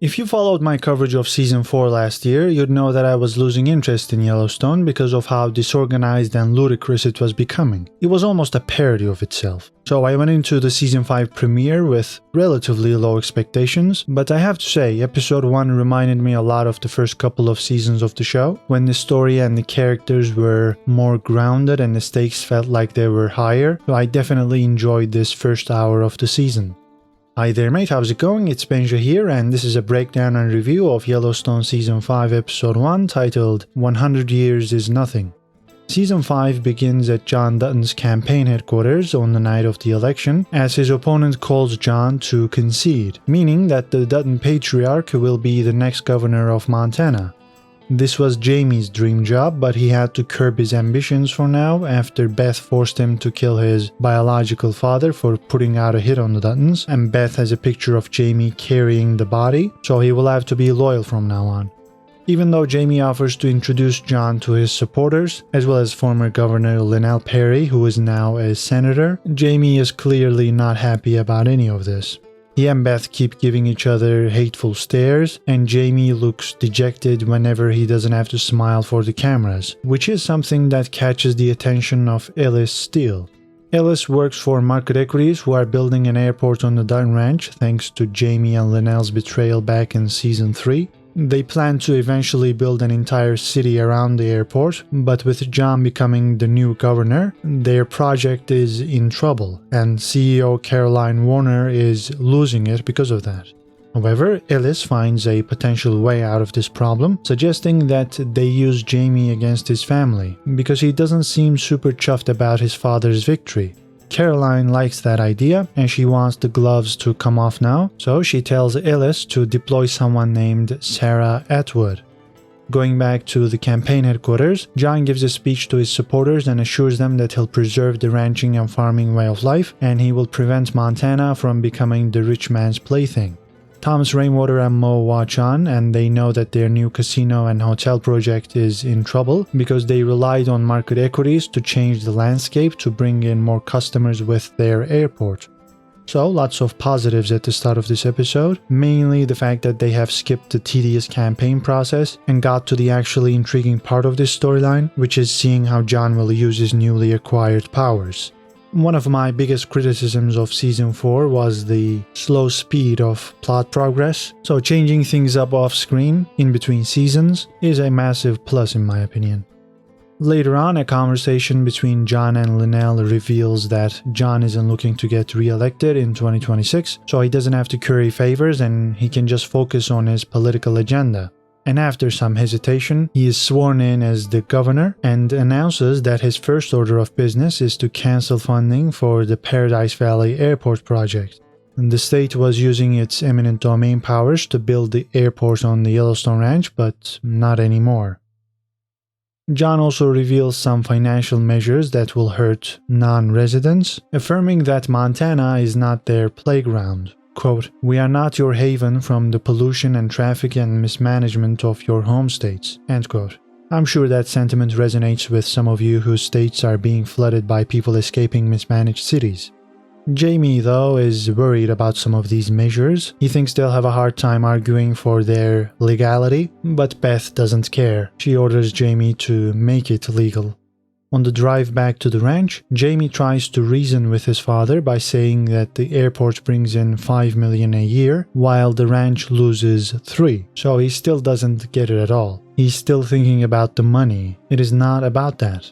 If you followed my coverage of Season 4 last year, you'd know that I was losing interest in Yellowstone because of how disorganized and ludicrous it was becoming. It was almost a parody of itself. So I went into the Season 5 premiere with relatively low expectations, but I have to say, Episode 1 reminded me a lot of the first couple of seasons of the show, when the story and the characters were more grounded and the stakes felt like they were higher, so I definitely enjoyed this first hour of the season. Hi there mate, how's it going? It's Benja here, and this is a breakdown and review of Yellowstone Season 5 Episode 1 titled 100 Years is Nothing. Season 5 begins at John Dutton's campaign headquarters on the night of the election, as his opponent calls John to concede, meaning that the Dutton patriarch will be the next governor of Montana. This was Jamie's dream job, but he had to curb his ambitions for now after Beth forced him to kill his biological father for putting out a hit on the Duttons, and Beth has a picture of Jamie carrying the body, so he will have to be loyal from now on. Even though Jamie offers to introduce John to his supporters, as well as former Governor Linnell Perry, who is now a senator, Jamie is clearly not happy about any of this. He and Beth keep giving each other hateful stares, and Jamie looks dejected whenever he doesn't have to smile for the cameras, which is something that catches the attention of Ellis Steele. Ellis works for Market Equities, who are building an airport on the Dutton Ranch thanks to Jamie and Linnell's betrayal back in Season 3. They plan to eventually build an entire city around the airport, but with John becoming the new governor, their project is in trouble, and CEO Caroline Warner is losing it because of that. However, Ellis finds a potential way out of this problem, suggesting that they use Jamie against his family, because he doesn't seem super chuffed about his father's victory. Caroline likes that idea, and she wants the gloves to come off now, so she tells Ellis to deploy someone named Sarah Atwood. Going back to the campaign headquarters, John gives a speech to his supporters and assures them that he'll preserve the ranching and farming way of life, and he will prevent Montana from becoming the rich man's plaything. Thomas Rainwater and Mo watch on, and they know that their new casino and hotel project is in trouble because they relied on Market Equities to change the landscape to bring in more customers with their airport. So lots of positives at the start of this episode, mainly the fact that they have skipped the tedious campaign process and got to the actually intriguing part of this storyline, which is seeing how John will use his newly acquired powers. One of my biggest criticisms of Season 4 was the slow speed of plot progress, so changing things up off screen in between seasons is a massive plus in my opinion. Later on, a conversation between John and Linnell reveals that John isn't looking to get re-elected in 2026, so he doesn't have to curry favors and he can just focus on his political agenda. And after some hesitation, he is sworn in as the governor and announces that his first order of business is to cancel funding for the Paradise Valley Airport project. The state was using its eminent domain powers to build the airport on the Yellowstone Ranch, but not anymore. John also reveals some financial measures that will hurt non-residents, affirming that Montana is not their playground. Quote, "We are not your haven from the pollution and traffic and mismanagement of your home states." End quote. I'm sure that sentiment resonates with some of you whose states are being flooded by people escaping mismanaged cities. Jamie, though, is worried about some of these measures. He thinks they'll have a hard time arguing for their legality, but Beth doesn't care. She orders Jamie to make it legal. On the drive back to the ranch, Jamie tries to reason with his father by saying that the airport brings in $5 million a year, while the ranch loses $3, so he still doesn't get it at all. He's still thinking about the money. It is not about that.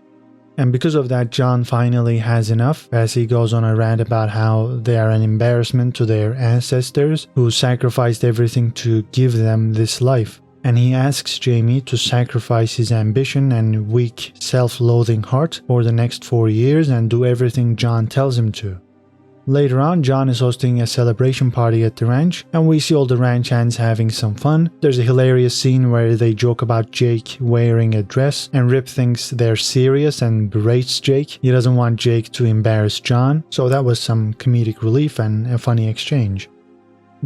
And because of that, John finally has enough as he goes on a rant about how they are an embarrassment to their ancestors who sacrificed everything to give them this life. And he asks Jamie to sacrifice his ambition and weak, self-loathing heart for the next 4 years and do everything John tells him to. Later on, John is hosting a celebration party at the ranch, and we see all the ranch hands having some fun. There's a hilarious scene where they joke about Jake wearing a dress, and Rip thinks they're serious and berates Jake. He doesn't want Jake to embarrass John, so that was some comedic relief and a funny exchange.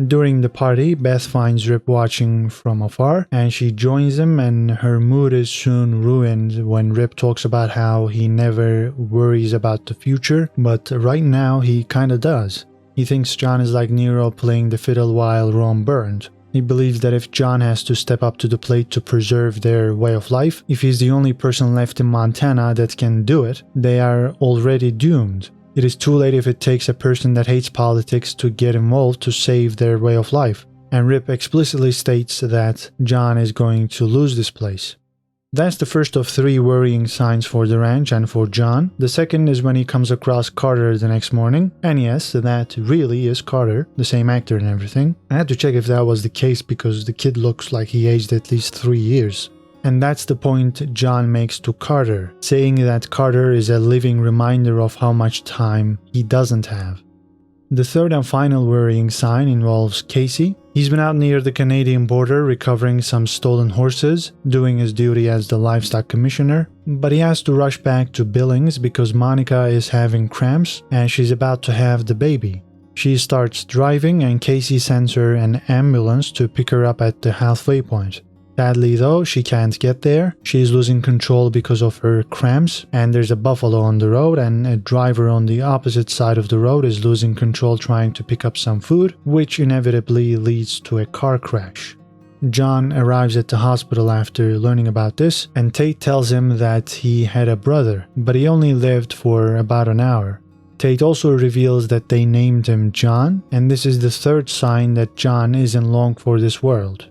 During the party, Beth finds Rip watching from afar, and she joins him, and her mood is soon ruined when Rip talks about how he never worries about the future, but right now he kinda does. He thinks John is like Nero playing the fiddle while Rome burned. He believes that if John has to step up to the plate to preserve their way of life, if he's the only person left in Montana that can do it, they are already doomed. It is too late if it takes a person that hates politics to get involved to save their way of life. And Rip explicitly states that John is going to lose this place. That's the first of 3 worrying signs for the ranch and for John. The second is when he comes across Carter the next morning. And yes, that really is Carter, the same actor and everything. I had to check if that was the case because the kid looks like he aged at least 3 years. And that's the point John makes to Carter, saying that Carter is a living reminder of how much time he doesn't have. The third and final worrying sign involves Casey. He's been out near the Canadian border recovering some stolen horses, doing his duty as the livestock commissioner, but he has to rush back to Billings because Monica is having cramps and she's about to have the baby. She starts driving and Casey sends her an ambulance to pick her up at the halfway point. Sadly though, she can't get there. She's losing control because of her cramps, and there's a buffalo on the road, and a driver on the opposite side of the road is losing control trying to pick up some food, which inevitably leads to a car crash. John arrives at the hospital after learning about this, and Tate tells him that he had a brother, but he only lived for about an hour. Tate also reveals that they named him John, and this is the third sign that John isn't long for this world.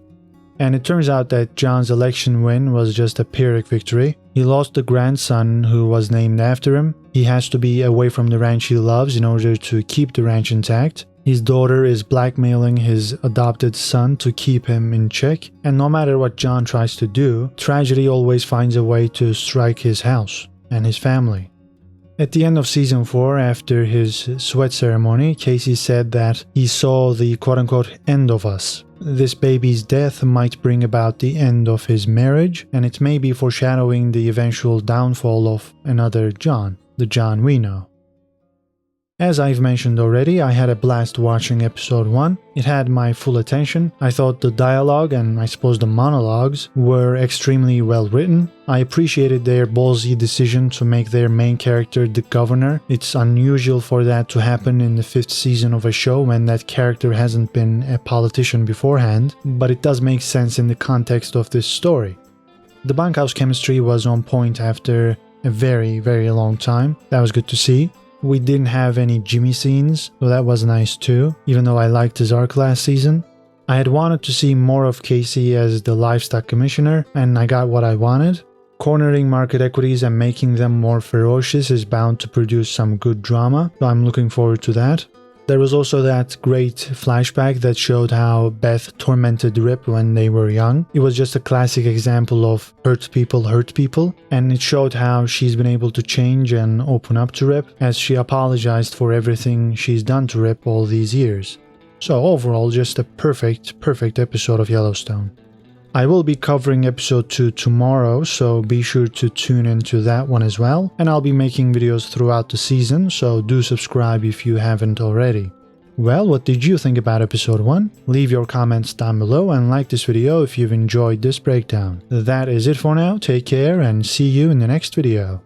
And it turns out that John's election win was just a Pyrrhic victory. He lost the grandson who was named after him. He has to be away from the ranch he loves in order to keep the ranch intact. His daughter is blackmailing his adopted son to keep him in check. And no matter what John tries to do, tragedy always finds a way to strike his house and his family. At the end of season 4, after his sweat ceremony, Casey said that he saw the quote-unquote end of us. This baby's death might bring about the end of his marriage, and it may be foreshadowing the eventual downfall of another John, the John we know. As I've mentioned already, I had a blast watching episode 1. It had my full attention. I thought the dialogue and I suppose the monologues were extremely well written. I appreciated their ballsy decision to make their main character the governor. It's unusual for that to happen in the 5th season of a show when that character hasn't been a politician beforehand, but it does make sense in the context of this story. The bunkhouse chemistry was on point after a very, very long time. That was good to see. We didn't have any Jimmy scenes, so that was nice too, even though I liked his arc last season. I had wanted to see more of Casey as the livestock commissioner, and I got what I wanted. Cornering market equities and making them more ferocious is bound to produce some good drama, so I'm looking forward to that. There was also that great flashback that showed how Beth tormented Rip when they were young. It was just a classic example of hurt people, and it showed how she's been able to change and open up to Rip as she apologized for everything she's done to Rip all these years. So overall, just a perfect episode of Yellowstone. I will be covering episode 2 tomorrow, so be sure to tune into that one as well. And I'll be making videos throughout the season, so do subscribe if you haven't already. Well, what did you think about episode 1? Leave your comments down below and like this video if you've enjoyed this breakdown. That is it for now, take care and see you in the next video.